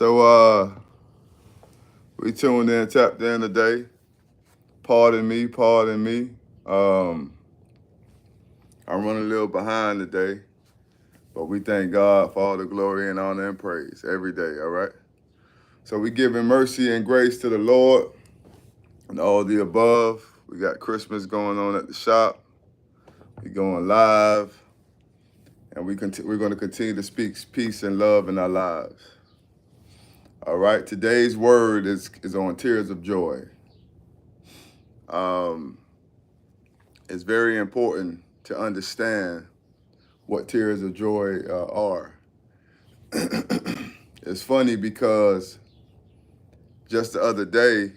So we tuned in, tapped in today. Pardon me, pardon me. Um, I'm running a little behind today, but we thank God for all the glory and honor and praise every day, all right? So we giving mercy and grace to the Lord and all the above. We got Christmas going on at the shop. We going live, and we're going to continue to speak peace and love in our lives. All right, today's word is on tears of joy. It's very important to understand what tears of joy are. It's funny because just the other day,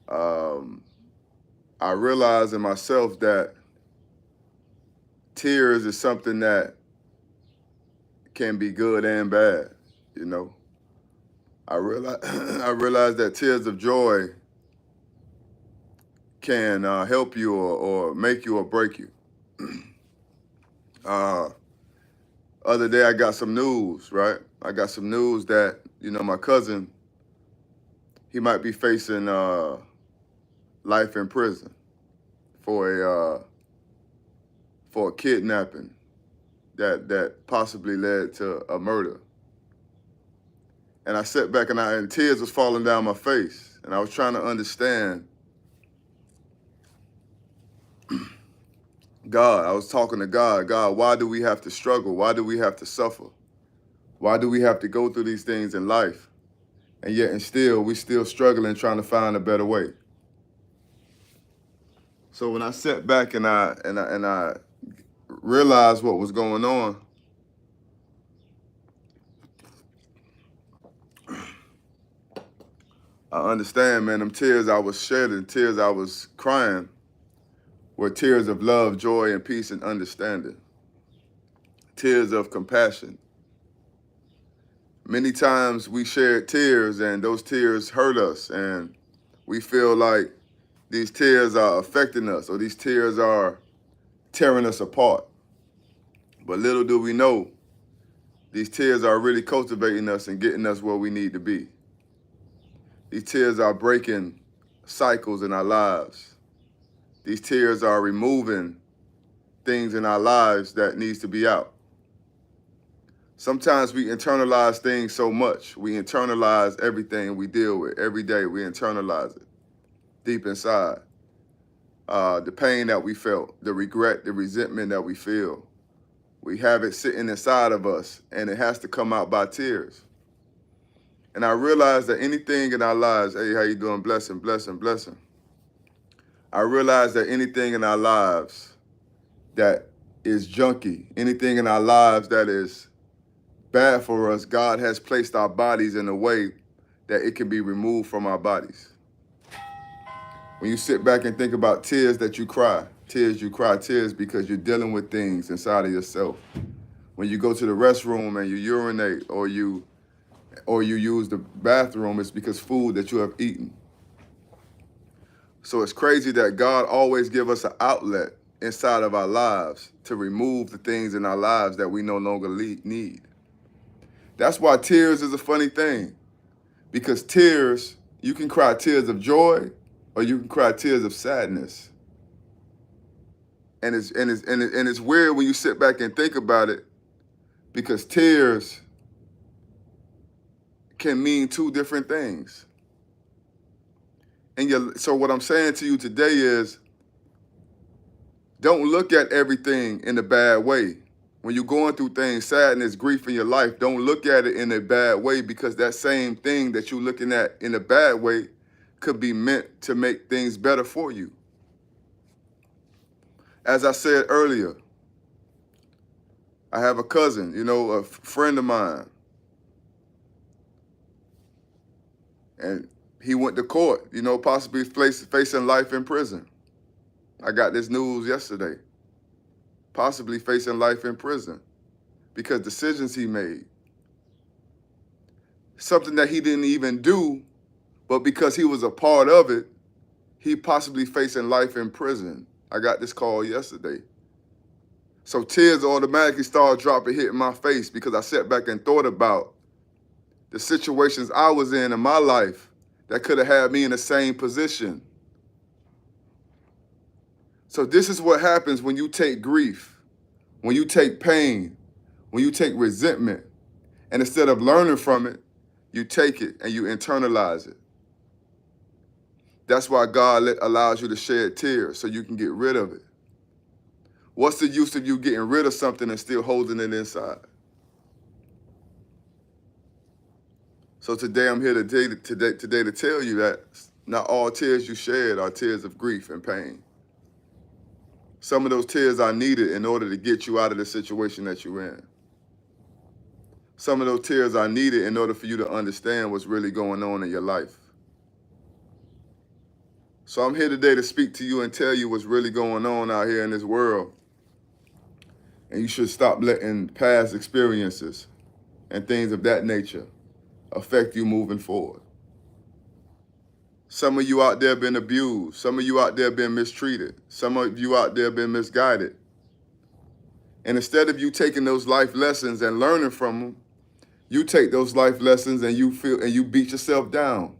I realized in myself that tears is something that can be good and bad. You know, I realized that tears of joy can help you or make you or break you. Other day I got some news, right? I got some news that, my cousin, he might be facing life in prison for a kidnapping that possibly led to a murder. And I sat back and tears was falling down my face, and I was trying to understand God. I was talking to God. God, why do we have to struggle? Why do we have to suffer? Why do we have to go through these things in life? And yet we still struggling trying to find a better way. So when I sat back and I realized what was going on, I understand, man, them tears I was shedding, tears I was crying, were tears of love, joy, and peace and understanding. Tears of compassion. Many times we shed tears and those tears hurt us, and we feel like these tears are affecting us or these tears are tearing us apart. But little do we know, these tears are really cultivating us and getting us where we need to be. These tears are breaking cycles in our lives. These tears are removing things in our lives that needs to be out. Sometimes we internalize things so much. We internalize everything we deal with every day. We internalize it deep inside. The pain that we felt, the regret, the resentment that we feel. We have it sitting inside of us, and it has to come out by tears. And I realized that anything in our lives, hey, how you doing? Blessing, blessing, blessing. I realized that anything in our lives that is junky, anything in our lives that is bad for us, God has placed our bodies in a way that it can be removed from our bodies. When you sit back and think about tears that you cry tears because you're dealing with things inside of yourself. When you go to the restroom and you urinate or you use the bathroom, it's because food that you have eaten. So it's crazy that God always give us an outlet inside of our lives to remove the things in our lives that we no longer need. That's why tears is a funny thing, because tears, you can cry tears of joy or you can cry tears of sadness. And it's weird when you sit back and think about it, because tears can mean two different things. So what I'm saying to you today is, don't look at everything in a bad way. When you're going through things, sadness, grief in your life, don't look at it in a bad way, because that same thing that you're looking at in a bad way could be meant to make things better for you. As I said earlier, I have a cousin, a friend of mine, and he went to court, possibly facing life in prison. I got this news yesterday. Possibly facing life in prison because decisions he made. Something that he didn't even do, but because he was a part of it, he possibly facing life in prison. I got this call yesterday. So tears automatically started dropping, hitting my face because I sat back and thought about the situations I was in my life that could have had me in the same position. So this is what happens when you take grief, when you take pain, when you take resentment, and instead of learning from it, you take it and you internalize it. That's why God allows you to shed tears so you can get rid of it. What's the use of you getting rid of something and still holding it inside? So today I'm here today to tell you that not all tears you shed are tears of grief and pain. Some of those tears are needed in order to get you out of the situation that you're in. Some of those tears are needed in order for you to understand what's really going on in your life. So I'm here today to speak to you and tell you what's really going on out here in this world. And you should stop letting past experiences and things of that nature affect you moving forward. Some of you out there been abused. Some of you out there been mistreated. Some of you out there been misguided. And instead of you taking those life lessons and learning from them, you take those life lessons and you beat yourself down.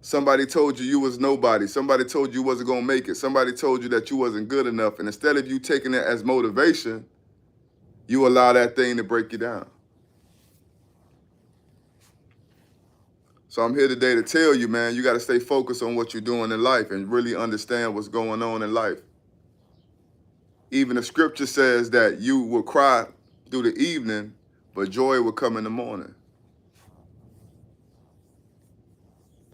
Somebody told you you was nobody. Somebody told you wasn't gonna make it. Somebody told you that you wasn't good enough. And instead of you taking it as motivation, you allow that thing to break you down. So I'm here today to tell you, man, you got to stay focused on what you're doing in life and really understand what's going on in life. Even the scripture says that you will cry through the evening, but joy will come in the morning.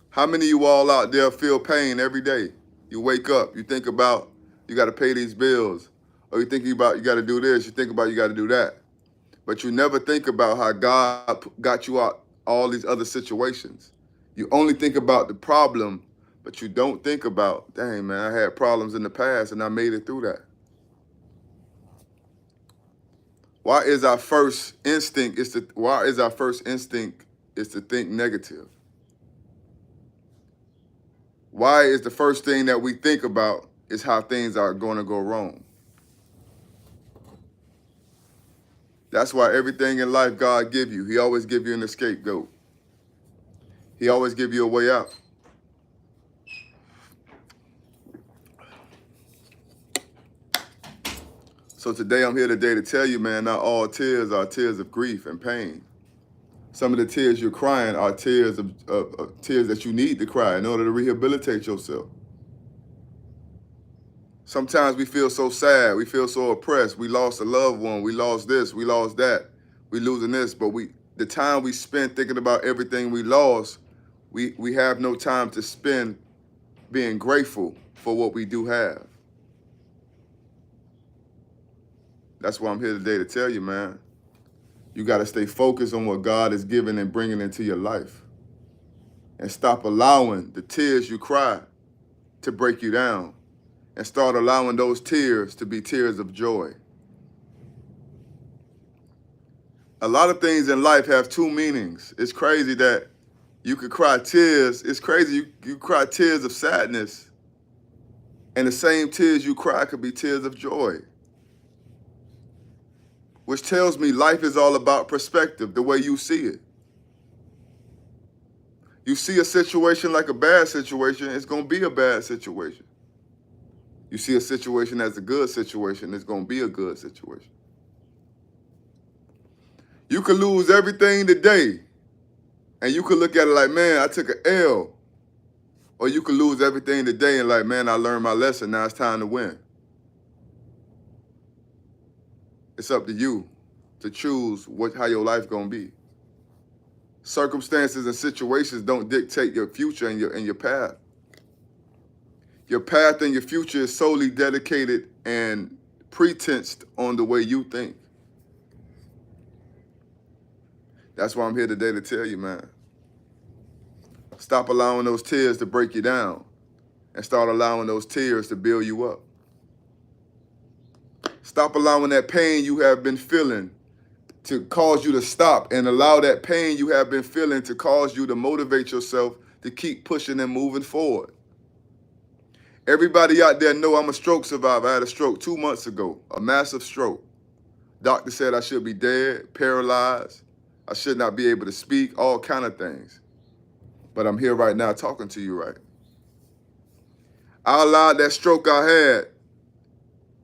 How many of you all out there feel pain every day? You wake up, you think about you got to pay these bills, or you think about you got to do this, you think about you got to do that. But you never think about how God got you out all these other situations. You only think about the problem, but you don't think about, dang man, I had problems in the past and I made it through that. Why is our first instinct is to think negative? Why is the first thing that we think about is how things are going to go wrong? That's why everything in life God give you, he always give you an scapegoat. He always give you a way out. So today I'm here today to tell you, man, not all tears are tears of grief and pain. Some of the tears you're crying are tears of tears that you need to cry in order to rehabilitate yourself. Sometimes we feel so sad, we feel so oppressed. We lost a loved one, we lost this, we lost that, we losing this, but the time we spend thinking about everything we lost, we have no time to spend being grateful for what we do have. That's why I'm here today to tell you, man, you got to stay focused on what God is giving and bringing into your life. And stop allowing the tears you cry to break you down. And start allowing those tears to be tears of joy. A lot of things in life have two meanings. It's crazy that you could cry tears. It's crazy you cry tears of sadness. And the same tears you cry could be tears of joy. Which tells me life is all about perspective, the way you see it. You see a situation like a bad situation, it's going to be a bad situation. You see a situation as a good situation, it's going to be a good situation. You could lose everything today, and you could look at it like, man, I took an L. Or you could lose everything today and like, man, I learned my lesson, now it's time to win. It's up to you to choose how your life gonna be. Circumstances and situations don't dictate your future and your path. Your path and your future is solely dedicated and pretensed on the way you think. That's why I'm here today to tell you, man. Stop allowing those tears to break you down and start allowing those tears to build you up. Stop allowing that pain you have been feeling to cause you to stop, and allow that pain you have been feeling to cause you to motivate yourself to keep pushing and moving forward. Everybody out there know I'm a stroke survivor. I had a stroke 2 months ago, a massive stroke. Doctor said I should be dead, paralyzed. I should not be able to speak, all kind of things. But I'm here right now talking to you right. I allowed that stroke I had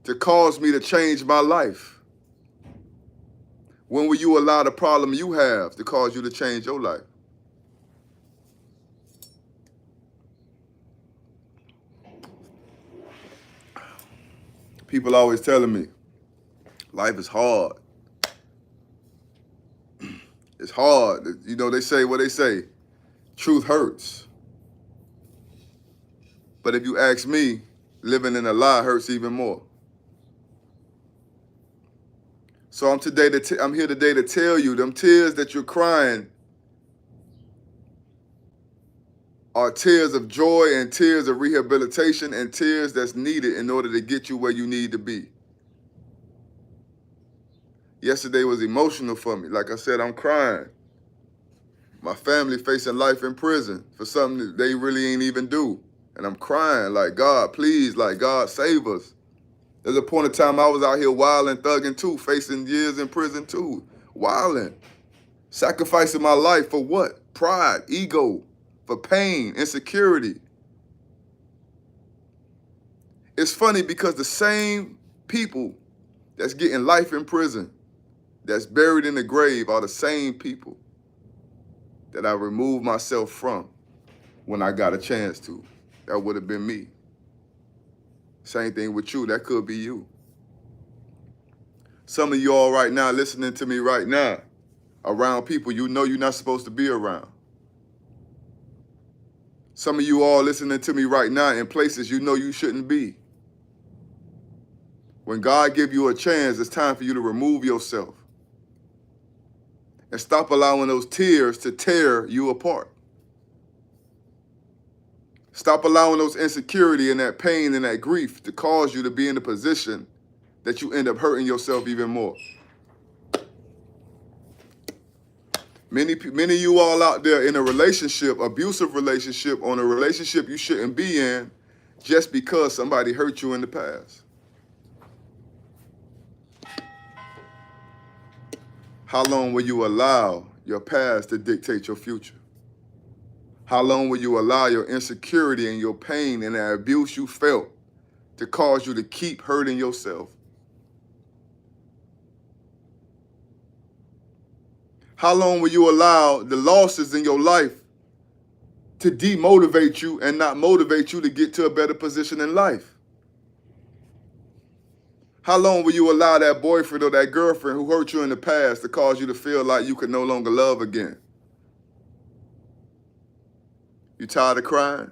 to cause me to change my life. When will you allow the problem you have to cause you to change your life? People always telling me, life is hard. It's hard. You know, they say what they say. Truth hurts. But if you ask me, living in a lie hurts even more. So I'm here today to tell you, them tears that you're crying are tears of joy and tears of rehabilitation and tears that's needed in order to get you where you need to be. Yesterday was emotional for me. Like I said, I'm crying. My family facing life in prison for something that they really ain't even do. And I'm crying like, God, please, like, God, save us. There's a point in time I was out here wilding, thugging too, facing years in prison too. Wilding. Sacrificing my life for what? Pride, ego, for pain, insecurity. It's funny because the same people that's getting life in prison, that's buried in the grave, are the same people that I removed myself from when I got a chance to. That would have been me. Same thing with you. That could be you. Some of you all right now listening to me right now around people you know you're not supposed to be around. Some of you all listening to me right now in places you know you shouldn't be. When God give you a chance, it's time for you to remove yourself and stop allowing those tears to tear you apart. Stop allowing those insecurity and that pain and that grief to cause you to be in a position that you end up hurting yourself even more. Many of you all out there in a relationship, abusive relationship, on a relationship you shouldn't be in just because somebody hurt you in the past. How long will you allow your past to dictate your future? How long will you allow your insecurity and your pain and the abuse you felt to cause you to keep hurting yourself? How long will you allow the losses in your life to demotivate you and not motivate you to get to a better position in life? How long will you allow that boyfriend or that girlfriend who hurt you in the past to cause you to feel like you could no longer love again? You tired of crying?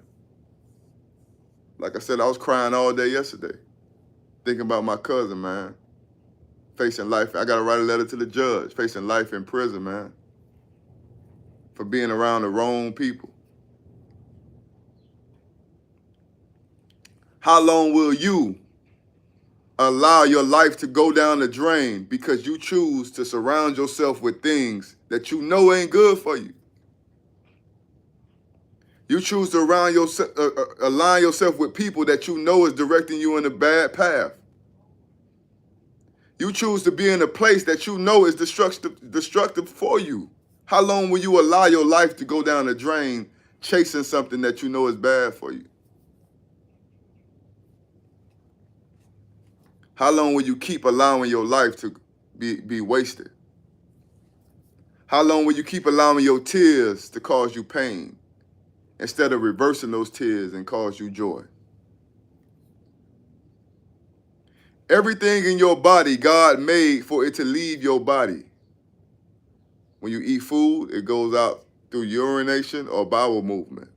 Like I said, I was crying all day yesterday, thinking about my cousin, man. Facing life. I got to write a letter to the judge, facing life in prison, man, for being around the wrong people. How long will you allow your life to go down the drain because you choose to surround yourself with things that you know ain't good for you? You choose to align yourself with people that you know is directing you in a bad path. You choose to be in a place that you know is destructive for you. How long will you allow your life to go down the drain chasing something that you know is bad for you? How long will you keep allowing your life to be wasted? How long will you keep allowing your tears to cause you pain instead of reversing those tears and cause you joy? Everything in your body, God made for it to leave your body. When you eat food, it goes out through urination or bowel movement.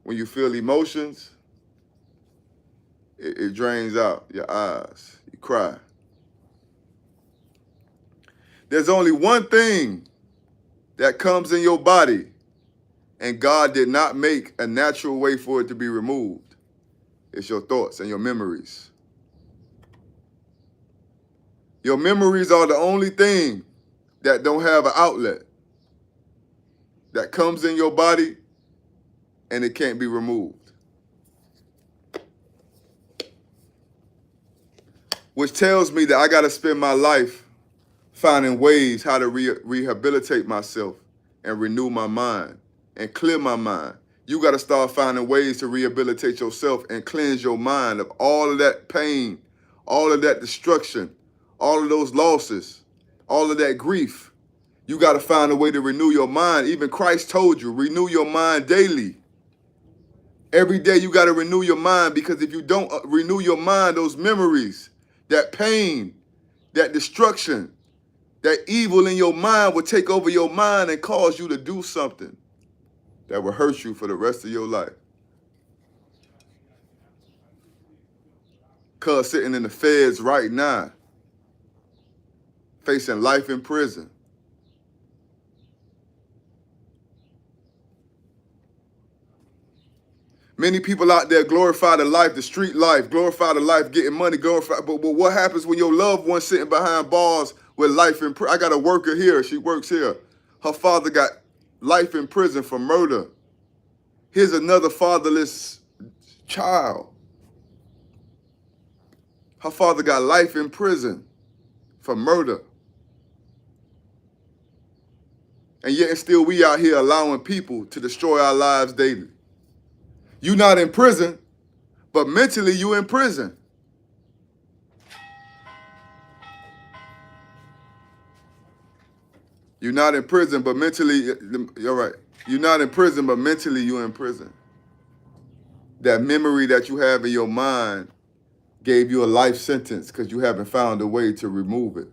When you feel emotions, it drains out your eyes. You cry. There's only one thing that comes in your body, and God did not make a natural way for it to be removed. It's your thoughts and your memories. Your memories are the only thing that don't have an outlet, that comes in your body and it can't be removed. which tells me that I got to spend my life finding ways how to rehabilitate myself and renew my mind and clear my mind. You got to start finding ways to rehabilitate yourself and cleanse your mind of all of that pain, all of that destruction, all of those losses, all of that grief. You got to find a way to renew your mind. Even Christ told you, renew your mind daily. Every day you got to renew your mind, because if you don't renew your mind, those memories, that pain, that destruction, that evil in your mind will take over your mind and cause you to do something that will hurt you for the rest of your life. Cuz sitting in the feds right now, facing life in prison. Many people out there glorify the life, the street life, glorify the life, getting money, glorify. But what happens when your loved one sitting behind bars with life in prison? I got a worker here. She works here. Her father got life in prison for murder. Here's another fatherless child. Her father got life in prison for murder. And yet and still we out here allowing people to destroy our lives daily. You not in prison, but mentally you in prison. You're not in prison, but mentally, you're right. You're not in prison, but mentally you're in prison. That memory that you have in your mind gave you a life sentence because you haven't found a way to remove it.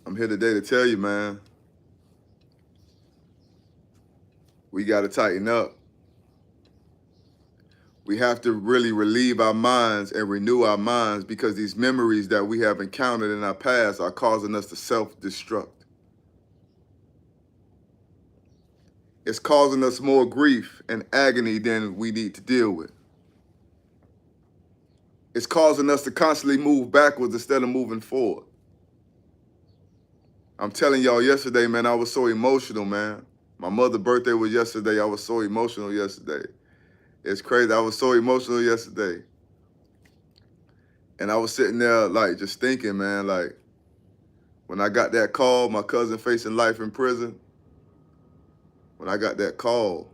I'm here today to tell you, man, we got to tighten up. We have to really relieve our minds and renew our minds, because these memories that we have encountered in our past are causing us to self-destruct. It's causing us more grief and agony than we need to deal with. It's causing us to constantly move backwards instead of moving forward. I'm telling y'all, yesterday, man, I was so emotional, man. My mother's birthday was yesterday. I was so emotional yesterday. It's crazy. I was so emotional yesterday. And I was sitting there, like, just thinking, man, like, when I got that call, my cousin facing life in prison, when I got that call,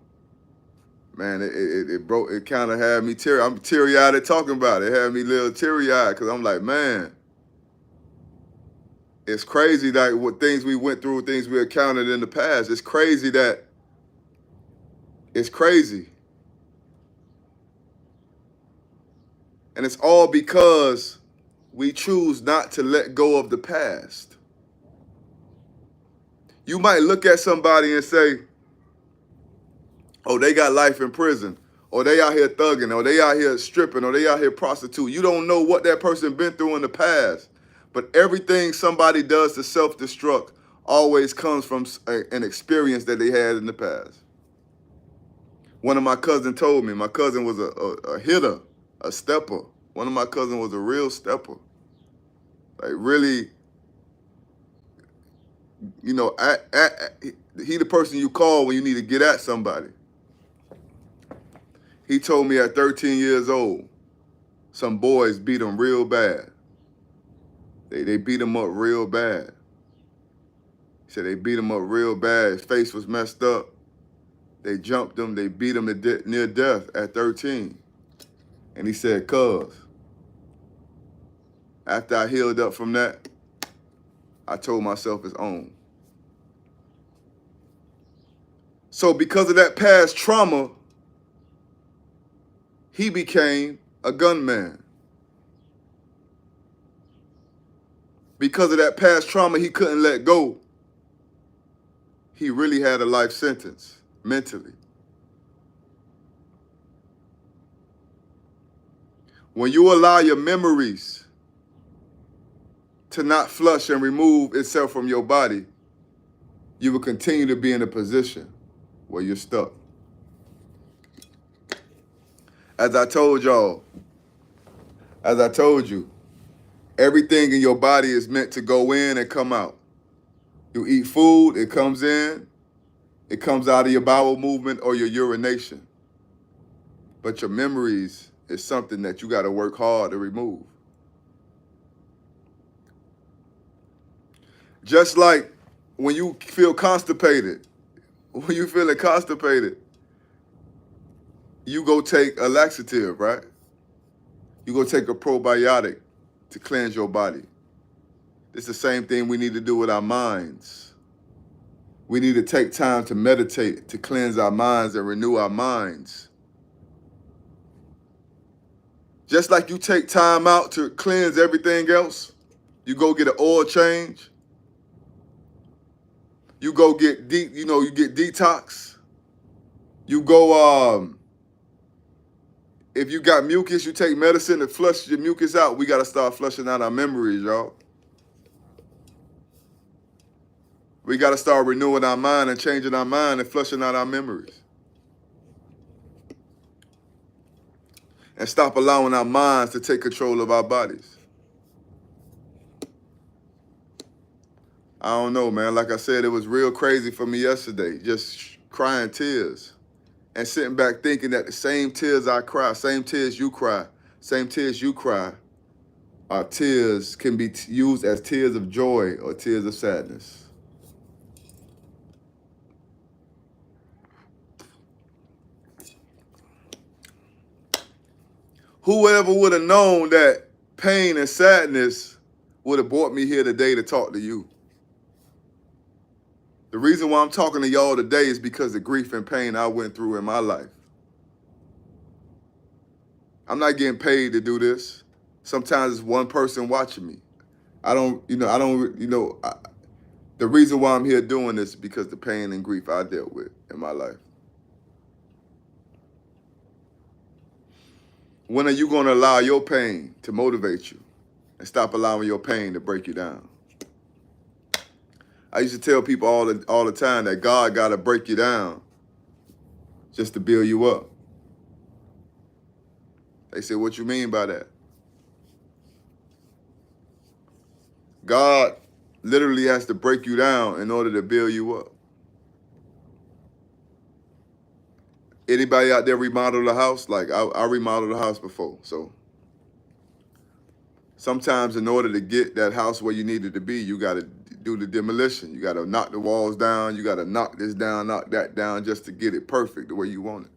man, it broke, it kind of had me I'm teary-eyed talking about it. It had me a little teary-eyed, because I'm like, man, it's crazy that what things we went through, things we encountered in the past. It's crazy that, it's crazy. And it's all because we choose not to let go of the past. You might look at somebody and say, oh, they got life in prison, or they out here thugging, or they out here stripping, or they out here prostituting. You don't know what that person been through in the past. But everything somebody does to self-destruct always comes from an experience that they had in the past. One of my cousins told me, my cousin was a hitter, a stepper. One of my cousins was a real stepper. Like, really, you know, he the person you call when you need to get at somebody. He told me at 13 years old, some boys beat him real bad. They beat him up real bad. He said they beat him up real bad. His face was messed up. They jumped him. They beat him to near death at 13. And he said, cuz, after I healed up from that, I told myself it's on. So because of that past trauma, he became a gunman. Because of that past trauma he couldn't let go, he really had a life sentence mentally. When you allow your memories to not flush and remove itself from your body, you will continue to be in a position where you're stuck. As I told y'all, as I told you, Everything in your body is meant to go in and come out. You eat food, it comes in, it comes out of your bowel movement or your urination. But your memories is something that you got to work hard to remove. Just like when you feel constipated, when you feeling constipated, you go take a laxative, right? You go take a probiotic to cleanse your body. It's the same thing we need to do with our minds. We need to take time to meditate, to cleanse our minds and renew our minds. Just like you take time out to cleanse everything else, you go get an oil change, you go get you get detox. You go, if you got mucus, you take medicine to flush your mucus out. We got to start flushing out our memories, y'all. We got to start renewing our mind and changing our mind and flushing out our memories. And stop allowing our minds to take control of our bodies. I don't know, man. Like I said, it was real crazy for me yesterday, just crying tears and sitting back thinking that the same tears I cry, same tears you cry, are tears can be used as tears of joy or tears of sadness. Whoever would have known that pain and sadness would have brought me here today to talk to you. The reason why I'm talking to y'all today is because of grief and pain I went through in my life. I'm not getting paid to do this. Sometimes it's one person watching me. The reason why I'm here doing this is because the pain and grief I dealt with in my life. When are you going to allow your pain to motivate you and stop allowing your pain to break you down? I used to tell people all the time that God got to break you down just to build you up. They said, what you mean by that? God literally has to break you down in order to build you up. Anybody out there remodel a house? Like I remodeled a house before. So sometimes in order to get that house where you need it to be, you got to do the demolition. You got to knock the walls down. You got to knock this down, knock that down just to get it perfect the way you want it.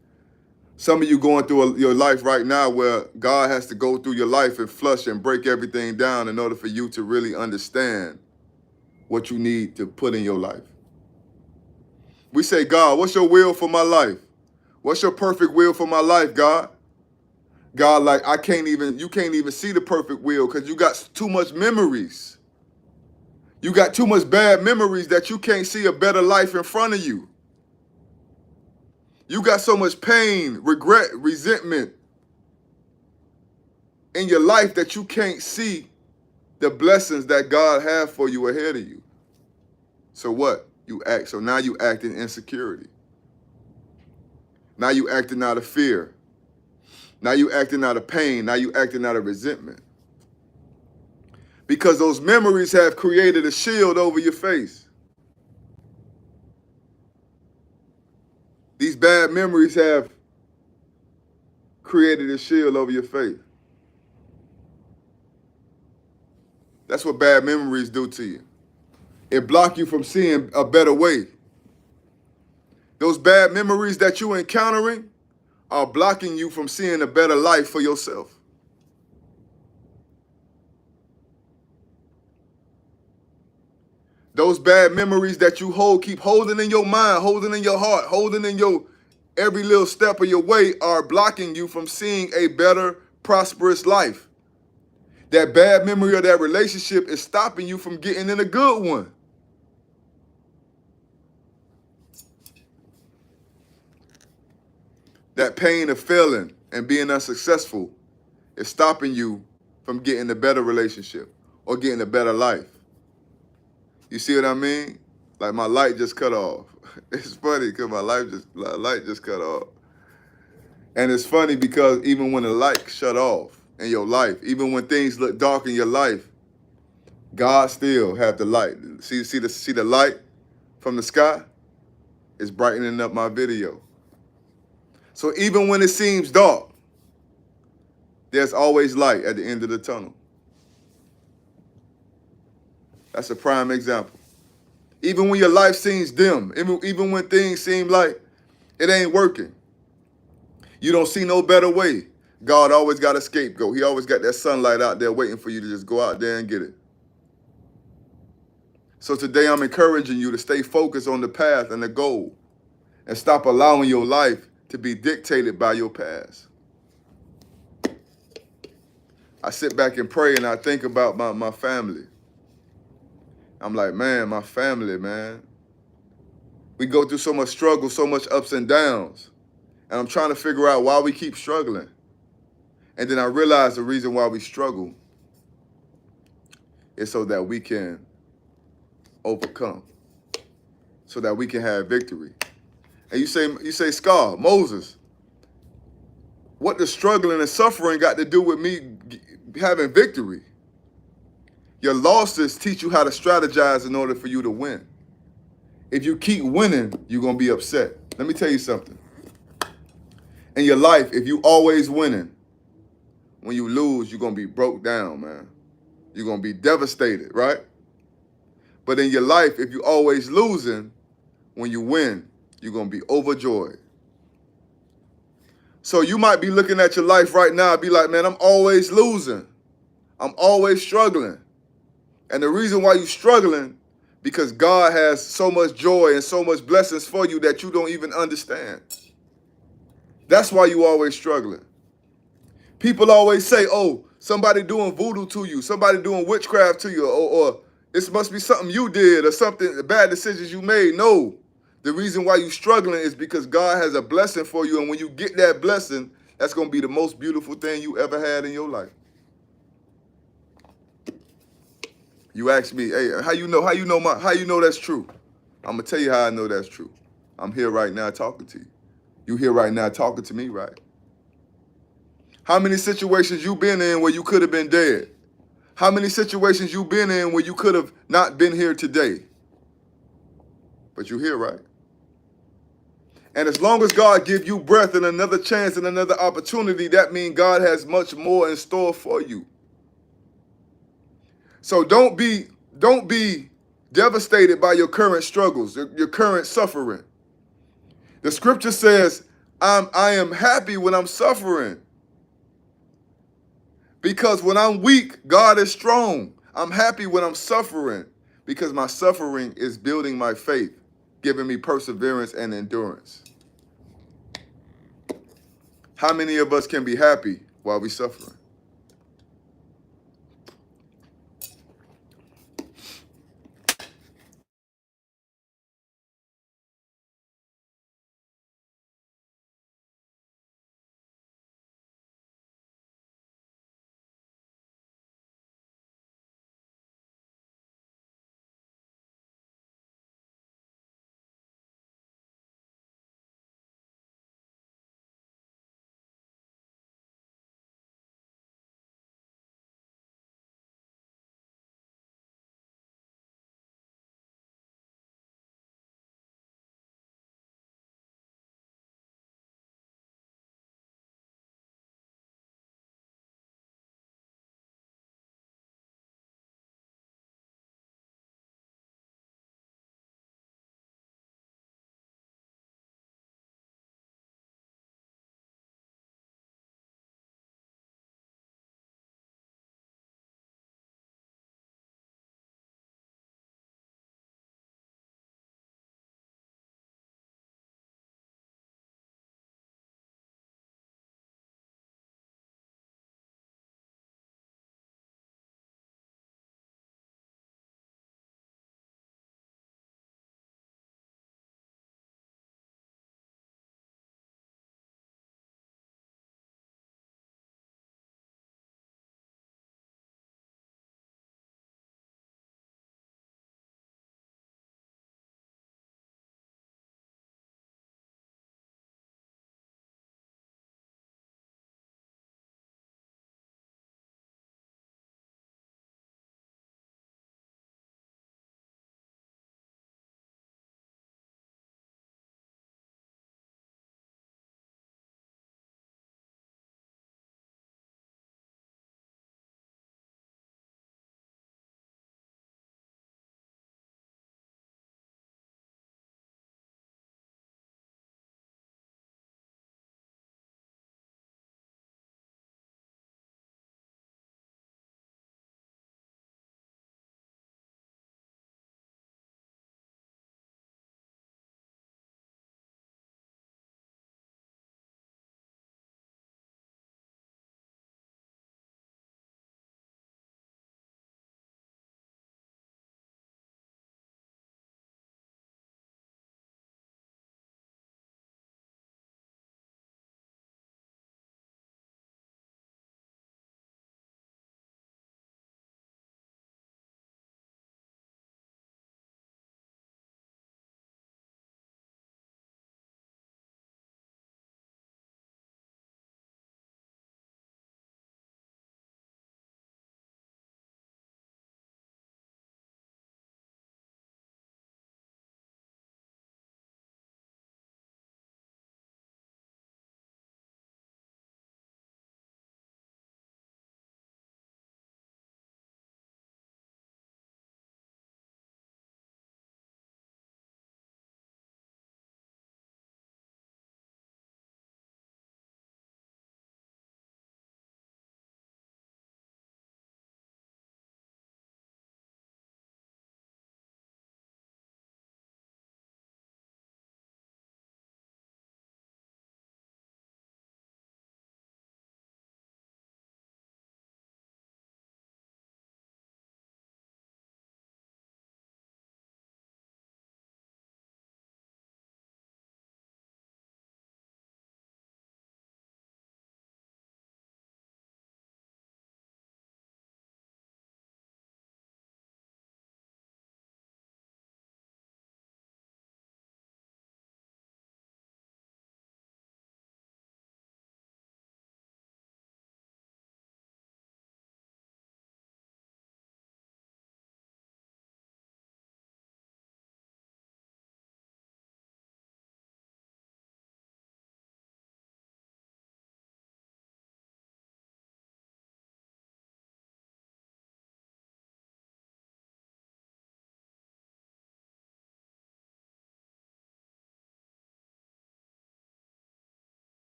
Some of you going through your life right now where God has to go through your life and flush and break everything down in order for you to really understand what you need to put in your life. We say, God, what's your will for my life? What's your perfect will for my life, God? God, like, you can't even see the perfect will because you got too much memories. You got too much bad memories that you can't see a better life in front of you. You got so much pain, regret, resentment in your life that you can't see the blessings that God has for you ahead of you. So what? So now you act in insecurity. Now you acting out of fear. Now you acting out of pain. Now you acting out of resentment. Because those memories have created a shield over your face. These bad memories have created a shield over your face. That's what bad memories do to you. It blocks you from seeing a better way. Those bad memories that you're encountering are blocking you from seeing a better life for yourself. Those bad memories that you keep holding in your mind, holding in your heart, holding in your every little step of your way are blocking you from seeing a better, prosperous life. That bad memory of that relationship is stopping you from getting in a good one. That pain of failing and being unsuccessful is stopping you from getting a better relationship or getting a better life. You see what I mean? Like my light just cut off. It's funny because my light just cut off. And it's funny because even when the light shut off in your life, even when things look dark in your life, God still have the light. See the light from the sky? It's brightening up my video. So even when it seems dark, there's always light at the end of the tunnel. That's a prime example. Even when your life seems dim, even when things seem like it ain't working, you don't see no better way, God always got a scapegoat. He always got that sunlight out there waiting for you to just go out there and get it. So today I'm encouraging you to stay focused on the path and the goal and stop allowing your life to be dictated by your past. I sit back and pray and I think about my family. I'm like, man, my family, man. We go through so much struggle, so much ups and downs. And I'm trying to figure out why we keep struggling. And then I realize the reason why we struggle is so that we can overcome, so that we can have victory. And you say, Scar, Moses, what does struggling and suffering got to do with me having victory? Your losses teach you how to strategize in order for you to win. If you keep winning, you're going to be upset. Let me tell you something. In your life, if you always winning, when you lose, you're going to be broke down, man. You're going to be devastated, right? But in your life, if you always losing, when you win, you're going to be overjoyed. So you might be looking at your life right now and be like, man, I'm always losing. I'm always struggling. And the reason why you're struggling, because God has so much joy and so much blessings for you that you don't even understand. That's why you always struggling. People always say, oh, somebody doing voodoo to you, somebody doing witchcraft to you, or it must be something you did or something, bad decisions you made. No. The reason why you're struggling is because God has a blessing for you, and when you get that blessing, that's going to be the most beautiful thing you ever had in your life. You ask me, hey, how you know that's true? I'm going to tell you how I know that's true. I'm here right now talking to you. You here right now talking to me, right? How many situations you been in where you could have been dead? How many situations you been in where you could have not been here today? But you're here, right? And as long as God give you breath and another chance and another opportunity, that means God has much more in store for you. So don't be devastated by your current struggles, your current suffering. The scripture says, I am happy when I'm suffering. Because when I'm weak, God is strong. I'm happy when I'm suffering because my suffering is building my faith, giving me perseverance and endurance. How many of us can be happy while we're suffering?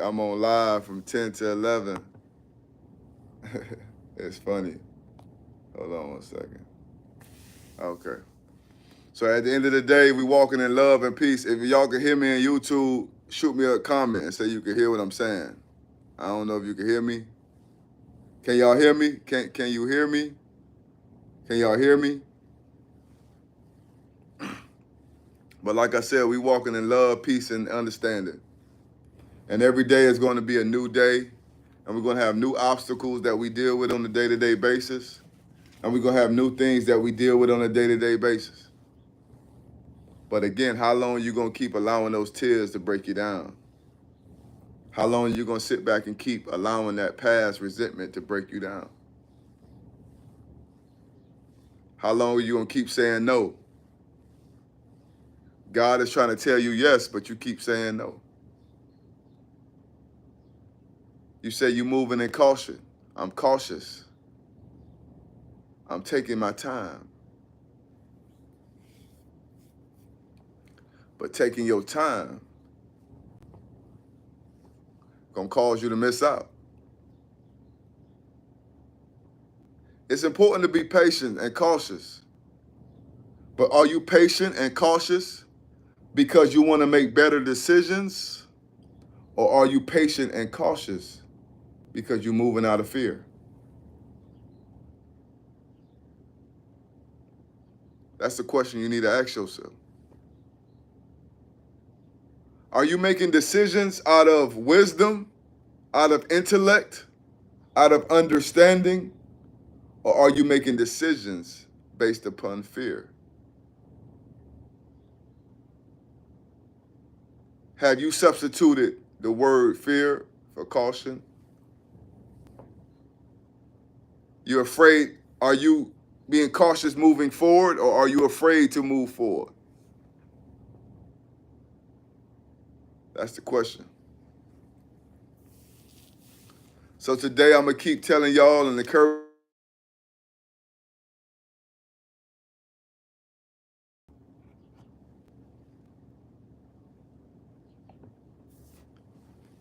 I'm on live from 10 to 11. It's funny. Hold on one second. Okay. So at the end of the day, we walking in love and peace. If y'all can hear me on YouTube, shoot me a comment and say you can hear what I'm saying. I don't know if you can hear me. Can y'all hear me? Can you hear me? Can y'all hear me? But like I said, we walking in love, peace, and understanding. And every day is going to be a new day. And we're going to have new obstacles that we deal with on a day-to-day basis. And we're going to have new things that we deal with on a day-to-day basis. But again, how long are you going to keep allowing those tears to break you down? How long are you going to sit back and keep allowing that past resentment to break you down? How long are you going to keep saying no? God is trying to tell you yes, but you keep saying no. You say you're moving in caution. I'm cautious. I'm taking my time. But taking your time gonna cause you to miss out. It's important to be patient and cautious. But are you patient and cautious because you want to make better decisions? Or are you patient and cautious because you're moving out of fear? That's the question you need to ask yourself. Are you making decisions out of wisdom, out of intellect, out of understanding, or are you making decisions based upon fear? Have you substituted the word fear for caution? You're afraid. Are you being cautious moving forward, or are you afraid to move forward? That's the question. So today I'm going to keep telling y'all and encourage.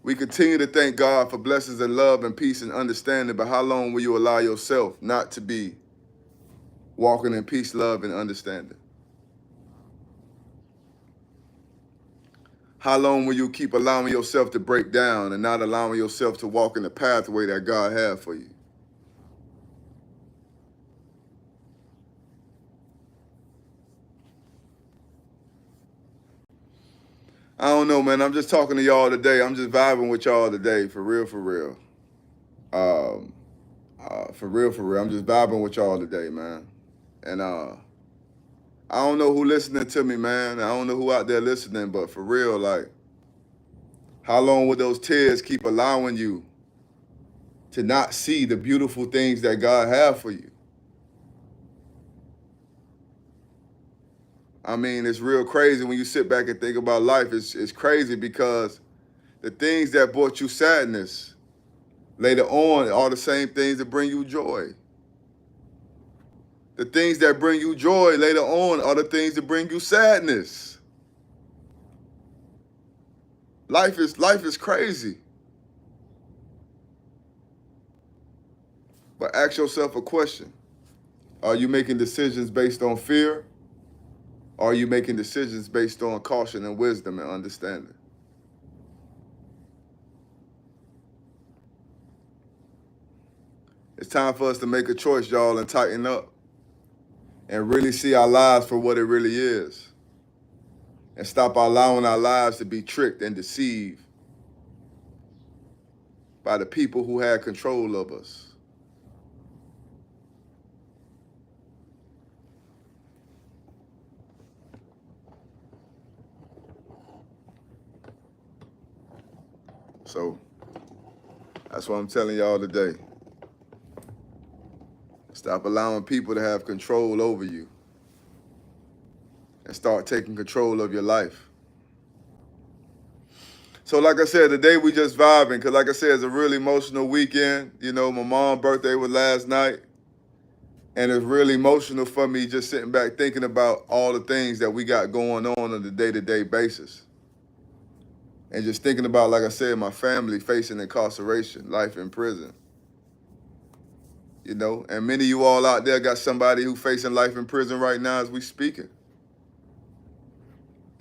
We continue to thank God for blessings and love and peace and understanding, but how long will you allow yourself not to be walking in peace, love, and understanding? How long will you keep allowing yourself to break down and not allowing yourself to walk in the pathway that God has for you? I don't know, man. I'm just talking to y'all today. I'm just vibing with y'all today, for real, for real. For real, for real. I'm just vibing with y'all today, man. And I don't know who listening to me, man. I don't know who out there listening, but for real, like, how long will those tears keep allowing you to not see the beautiful things that God has for you? I mean, it's real crazy when you sit back and think about life. It's crazy because the things that brought you sadness later on are the same things that bring you joy. The things that bring you joy later on are the things that bring you sadness. Life is crazy. But ask yourself a question. Are you making decisions based on fear? Or are you making decisions based on caution and wisdom and understanding? It's time for us to make a choice, y'all, and tighten up and really see our lives for what it really is. And stop allowing our lives to be tricked and deceived by the people who had control of us. So that's what I'm telling y'all today. Stop allowing people to have control over you and start taking control of your life. So like I said, today we just vibing because like I said, it's a really emotional weekend. You know, my mom's birthday was last night. And it's really emotional for me just sitting back thinking about all the things that we got going on a day-to-day basis. And just thinking about, like I said, my family facing incarceration, life in prison. You know, and many of you all out there got somebody who facing life in prison right now as we speaking.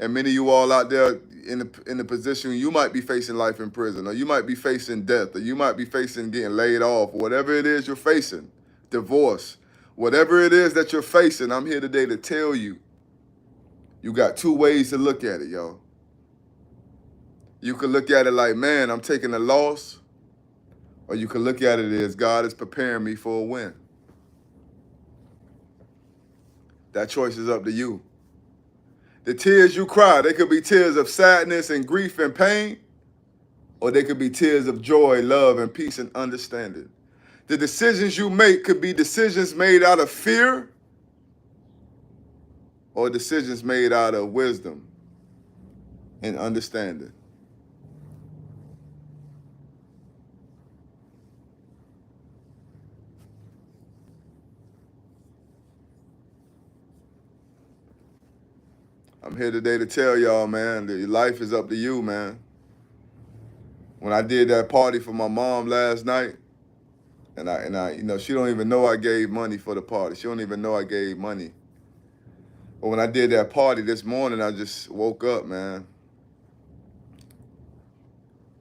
And many of you all out there in the position you might be facing life in prison, or you might be facing death, or you might be facing getting laid off, whatever it is you're facing, divorce, whatever it is that you're facing, I'm here today to tell you, you got two ways to look at it, y'all. You can look at it like, man, I'm taking a loss, or you can look at it as God is preparing me for a win. That choice is up to you. The tears you cry, they could be tears of sadness and grief and pain, or they could be tears of joy, love, and peace and understanding. The decisions you make could be decisions made out of fear, or decisions made out of wisdom and understanding. I'm here today to tell y'all, man, that your life is up to you, man. When I did that party for my mom last night, and I, you know, she don't even know I gave money for the party. She don't even know I gave money. But when I did that party this morning, I just woke up, man.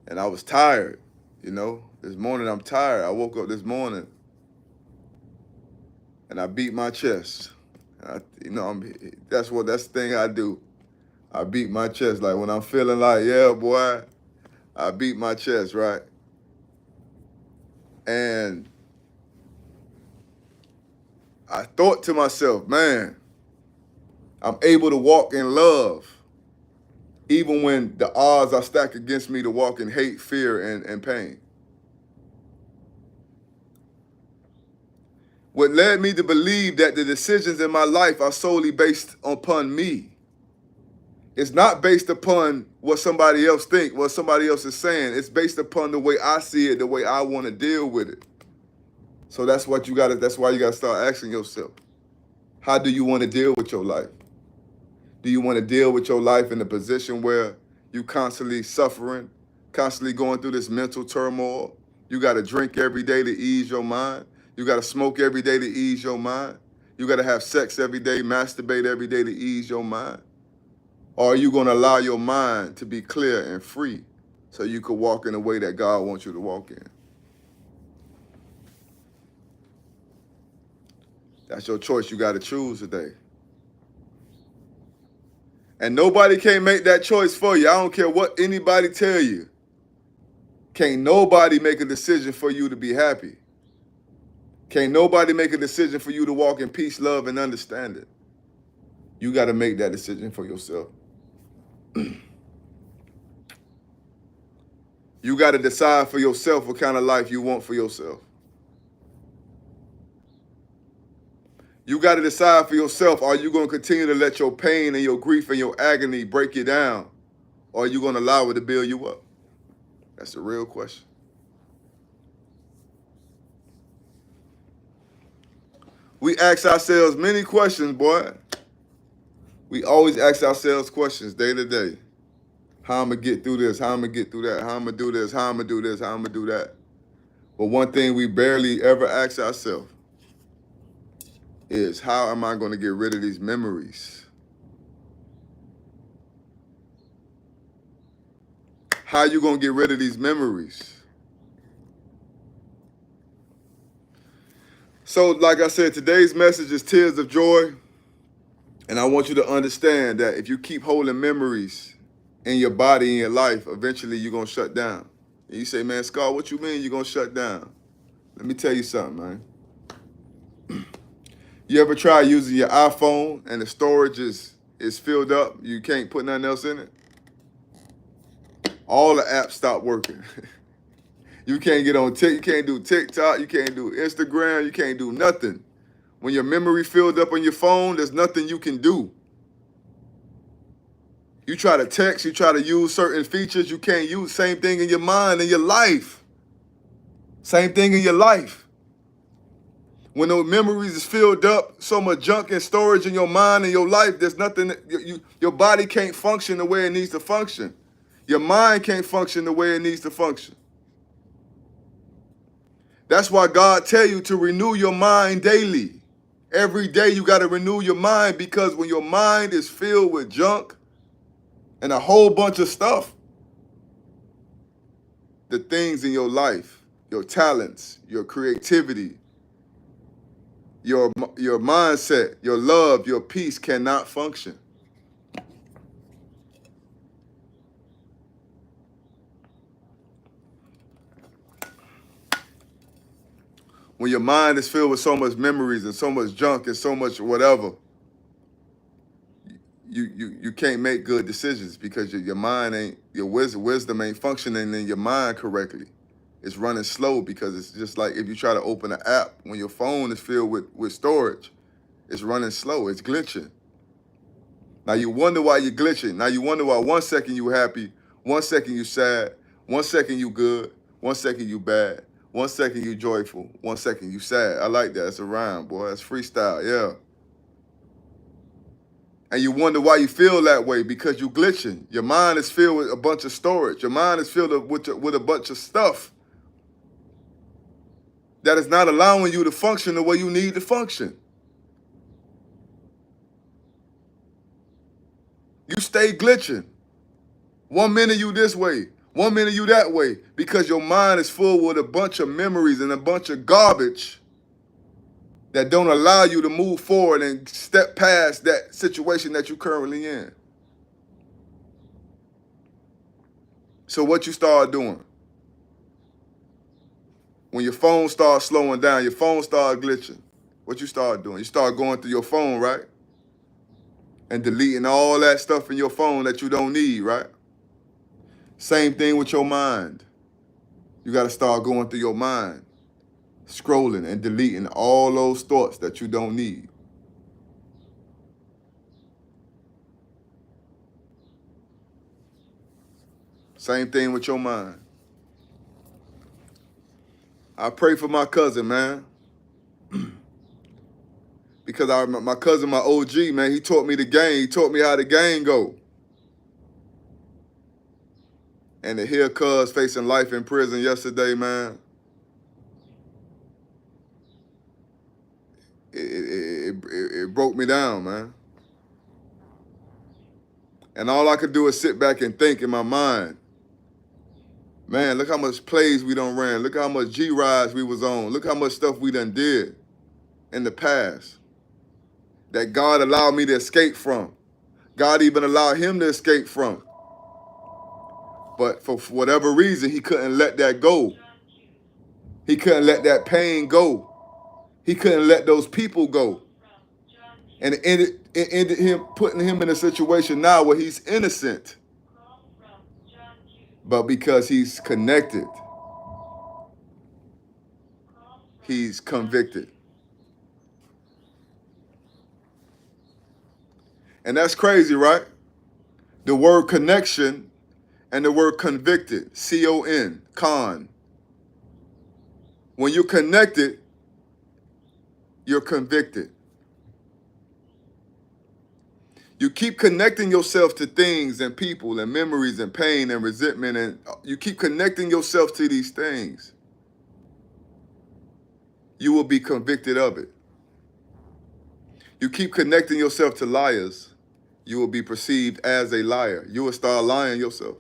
And I was tired, you know. This morning I'm tired. I woke up this morning and I beat my chest. That's the thing I do. I beat my chest. Like when I'm feeling like, yeah, boy, I beat my chest, right? And I thought to myself, man, I'm able to walk in love, even when the odds are stacked against me to walk in hate, fear, and pain. What led me to believe that the decisions in my life are solely based upon me. It's not based upon what somebody else thinks, what somebody else is saying. It's based upon the way I see it, the way I want to deal with it. So that's why you gotta start asking yourself, how do you want to deal with your life? Do you want to deal with your life in a position where you constantly suffering, constantly going through this mental turmoil? You got to drink every day to ease your mind. You got to smoke every day to ease your mind. You got to have sex every day, masturbate every day to ease your mind. Or are you going to allow your mind to be clear and free so you could walk in the way that God wants you to walk in? That's your choice you got to choose today. And nobody can make that choice for you. I don't care what anybody tell you. Can't nobody make a decision for you to be happy. Can't nobody make a decision for you to walk in peace, love, and understanding. You got to make that decision for yourself. You got to decide for yourself what kind of life you want for yourself. You got to decide for yourself, are you going to continue to let your pain and your grief and your agony break you down? Or are you going to allow it to build you up? That's the real question. We ask ourselves many questions, boy. We always ask ourselves questions day to day. How I'm going to get through this? How I'm going to get through that? How I'm going to do this? How I'm going to do this? How I'm going to do that? But one thing we barely ever ask ourselves is, how am I going to get rid of these memories? How are you going to get rid of these memories? So, like I said, today's message is tears of joy. And I want you to understand that if you keep holding memories in your body, in your life, eventually you're going to shut down. And you say, man, Scar, what you mean you're going to shut down? Let me tell you something, man. You ever try using your iPhone and the storage is filled up? You can't put nothing else in it? All the apps stop working. You can't get on you can't do TikTok, you can't do Instagram, you can't do nothing. When your memory filled up on your phone, there's nothing you can do. You try to text, you try to use certain features, you can't use. Same thing in your mind, in your life. Same thing in your life. When those memories is filled up, so much junk and storage in your mind and your life, there's nothing, your body can't function the way it needs to function. Your mind can't function the way it needs to function. That's why God tell you to renew your mind daily. Every day you got to renew your mind, because when your mind is filled with junk and a whole bunch of stuff, the things in your life, your talents, your creativity, your mindset, your love, your peace cannot function. When your mind is filled with so much memories and so much junk and so much whatever, you can't make good decisions, because your mind ain't, your wisdom ain't functioning in your mind correctly. It's running slow, because it's just like if you try to open an app when your phone is filled with storage, it's running slow, it's glitching. Now you wonder why you're glitching. Now you wonder why 1 second you happy, 1 second you sad, 1 second you good, 1 second you bad, 1 second you joyful, 1 second you sad. I like that. It's a rhyme, boy. That's freestyle, yeah. And you wonder why you feel that way, because you glitching. Your mind is filled with a bunch of storage. Your mind is filled with a bunch of stuff that is not allowing you to function the way you need to function. You stay glitching. 1 minute you this way, 1 minute you that way, because your mind is full with a bunch of memories and a bunch of garbage that don't allow you to move forward and step past that situation that you're currently in. So what you start doing? When your phone starts slowing down, your phone starts glitching, what you start doing? You start going through your phone, right? And deleting all that stuff in your phone that you don't need, right? Same thing with your mind. You got to start going through your mind, scrolling and deleting all those thoughts that you don't need. Same thing with your mind. I pray for my cousin, man. Because my cousin, my OG, man, he taught me the game. He taught me how the game go. And to hear cuz facing life in prison yesterday, man, it broke me down, man. And all I could do is sit back and think in my mind, man, look how much plays we done ran. Look how much G-rides we was on. Look how much stuff we done did in the past that God allowed me to escape from. God even allowed him to escape from. But for whatever reason, he couldn't let that go. He couldn't let that pain go. He couldn't let those people go. And it ended him putting him in a situation now where he's innocent. But because he's connected, he's convicted. And that's crazy, right? The word connection and the word convicted, C-O-N, con. When you're connected, you're convicted. You keep connecting yourself to things and people and memories and pain and resentment, and you keep connecting yourself to these things, you will be convicted of it. You keep connecting yourself to liars, you will be perceived as a liar. You will start lying yourself.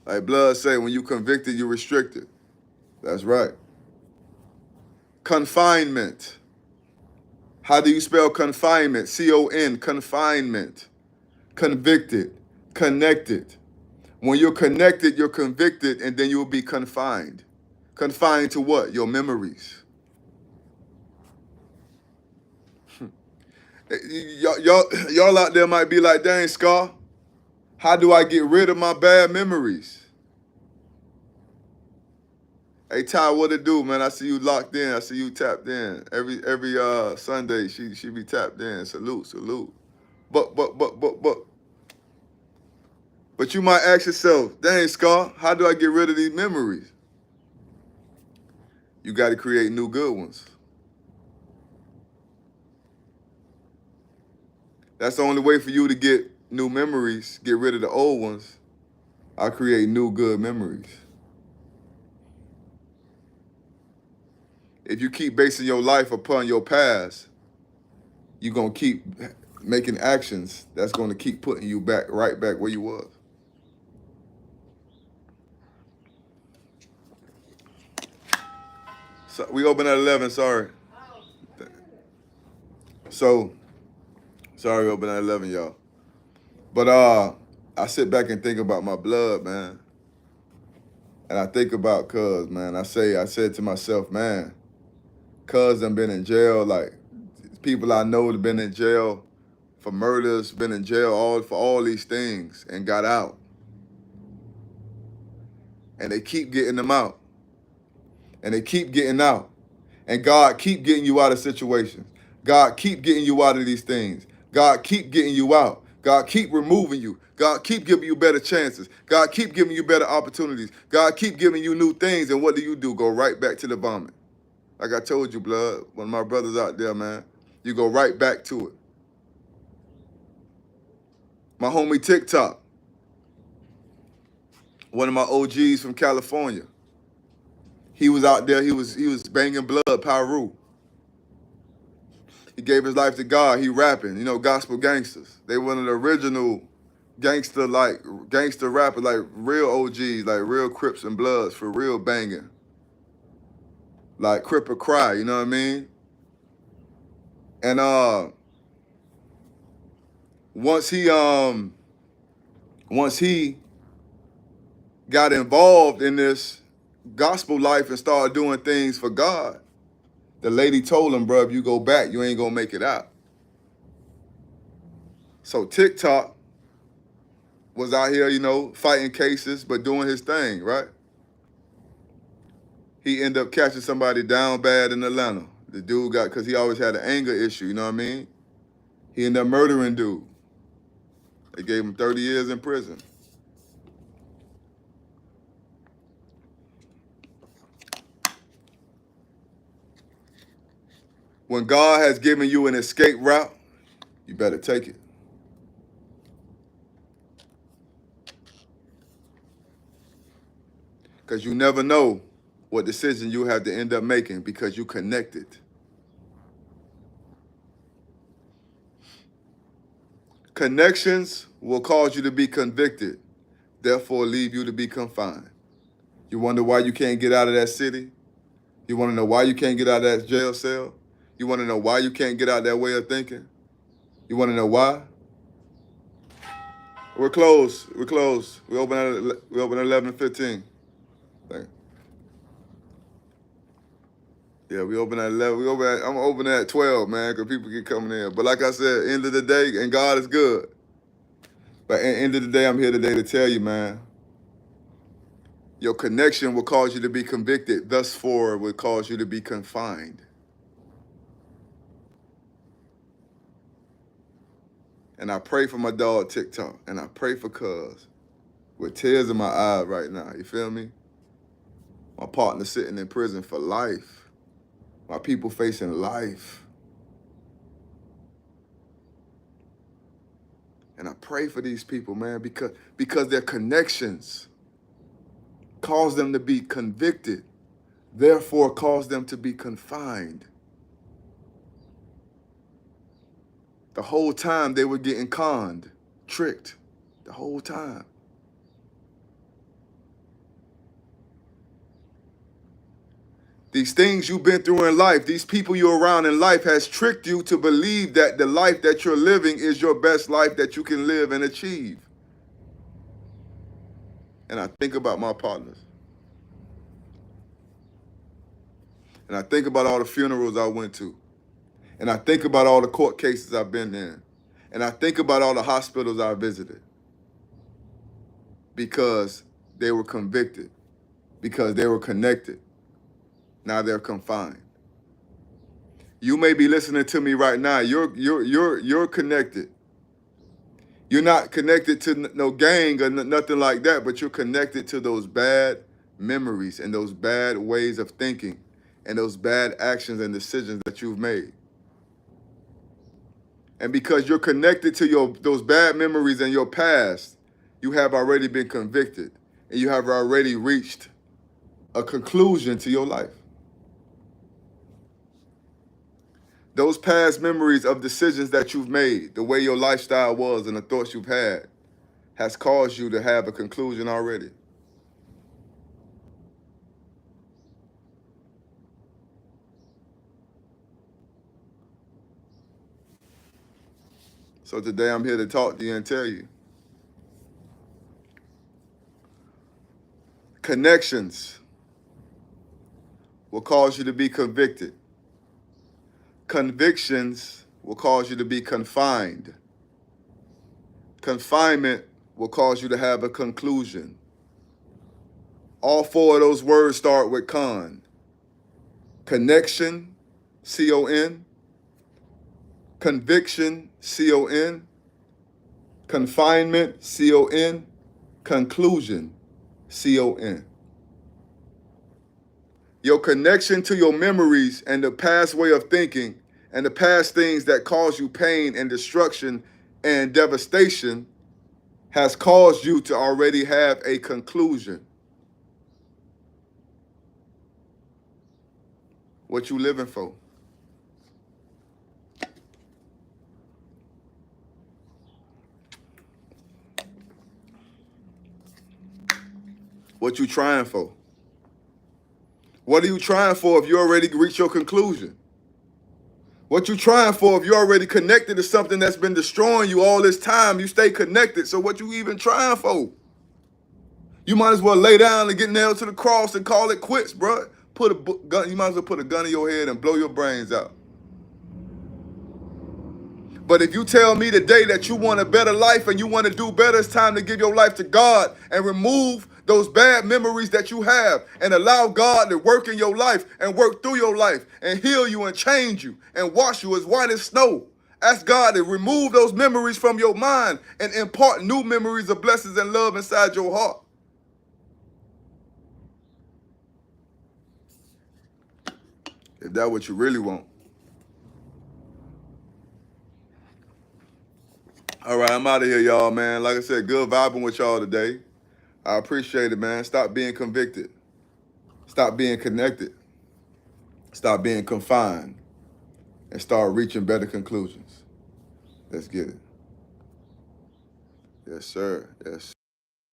Like Blood say, when you convicted, you're restricted. That's right. Confinement. How do you spell confinement? C-O-N, confinement. Convicted, connected. When you're connected, you're convicted, and then you'll be confined. Confined to what? Your memories. Y'all out there might be like, dang, Scar, how do I get rid of my bad memories? Hey, Ty, what it do, man? I see you locked in. I see you tapped in. Every Sunday, she be tapped in. Salute. But you might ask yourself, dang, Scar, how do I get rid of these memories? You got to create new good ones. That's the only way for you to get new memories, get rid of the old ones. I create new good memories. If you keep basing your life upon your past, you're going to keep making actions that's going to keep putting you right back where you was. So we open at 11, sorry. So, sorry we open at 11, y'all. But I sit back and think about my blood, man. And I think about Cuz, man. I said to myself, man, Cuz done been in jail, like people I know have been in jail for murders, been in jail for all these things and got out. And they keep getting them out. And they keep getting out. And God keep getting you out of situations. God keep getting you out of these things. God keep getting you out. God keep removing you. God keep giving you better chances. God keep giving you better opportunities. God keep giving you new things. And what do? Go right back to the vomit. Like I told you, blood, one of my brothers out there, man, you go right back to it. My homie TikTok, one of my OGs from California, he was out there, he was banging blood, Pyru. He gave his life to God. He rapping, gospel gangsters. They one of the original gangster rappers, like real OGs, like real Crips and Bloods, for real banging. Like Crip or Cry, you know what I mean? And once he got involved in this gospel life and started doing things for God, the lady told him, bro, if you go back, you ain't gonna make it out. So TikTok was out here, fighting cases, but doing his thing, right? He ended up catching somebody down bad in Atlanta. The dude because he always had an anger issue, you know what I mean? He ended up murdering dude. They gave him 30 years in prison. When God has given you an escape route, you better take it. Because you never know what decision you have to end up making because you connected. Connections will cause you to be convicted, therefore leave you to be confined. You wonder why you can't get out of that city? You want to know why you can't get out of that jail cell? You want to know why you can't get out of that way of thinking? You want to know why? We're closed. We open at 11:15. Yeah, we open at 11. I'm open at 12, man, because people keep coming in. But like I said, end of the day, and God is good. But at the end of the day, I'm here today to tell you, man, your connection will cause you to be convicted. Thus far, will cause you to be confined. And I pray for my dog TikTok, and I pray for Cuz with tears in my eyes right now. You feel me? My partner sitting in prison for life. My people facing life. And I pray for these people, man, because their connections cause them to be convicted, therefore cause them to be confined. The whole time they were getting conned, tricked, the whole time. These things you've been through in life, these people you're around in life has tricked you to believe that the life that you're living is your best life that you can live and achieve. And I think about my partners. And I think about all the funerals I went to. And I think about all the court cases I've been in. And I think about all the hospitals I visited. Because they were convicted. Because they were connected. Now they're confined. You may be listening to me right now. You're connected. You're not connected to no gang or nothing like that, but you're connected to those bad memories and those bad ways of thinking and those bad actions and decisions that you've made. And because you're connected to those bad memories in your past, you have already been convicted and you have already reached a conclusion to your life. Those past memories of decisions that you've made, the way your lifestyle was and the thoughts you've had, has caused you to have a conclusion already. So today I'm here to talk to you and tell you. Connections will cause you to be convicted. Convictions will cause you to be confined. Confinement will cause you to have a conclusion. All four of those words start with con. Connection, C-O-N. Conviction, C-O-N. Confinement, C-O-N. Conclusion, C-O-N. Your connection to your memories and the past way of thinking and the past things that cause you pain and destruction and devastation has caused you to already have a conclusion. What you living for? What you trying for? What are you trying for if you already reached your conclusion? What you trying for if you already connected to something that's been destroying you all this time? You stay connected, so what you even trying for? You might as well lay down and get nailed to the cross and call it quits, bro. You might as well put a gun in your head and blow your brains out. But if you tell me today that you want a better life and you want to do better, it's time to give your life to God and remove those bad memories that you have and allow God to work in your life and work through your life and heal you and change you and wash you as white as snow. Ask God to remove those memories from your mind and impart new memories of blessings and love inside your heart. If that's what you really want. All right, I'm out of here, y'all, man. Like I said, good vibing with y'all today. I appreciate it, man. Stop being convicted. Stop being connected. Stop being confined. And start reaching better conclusions. Let's get it. Yes, sir. Yes.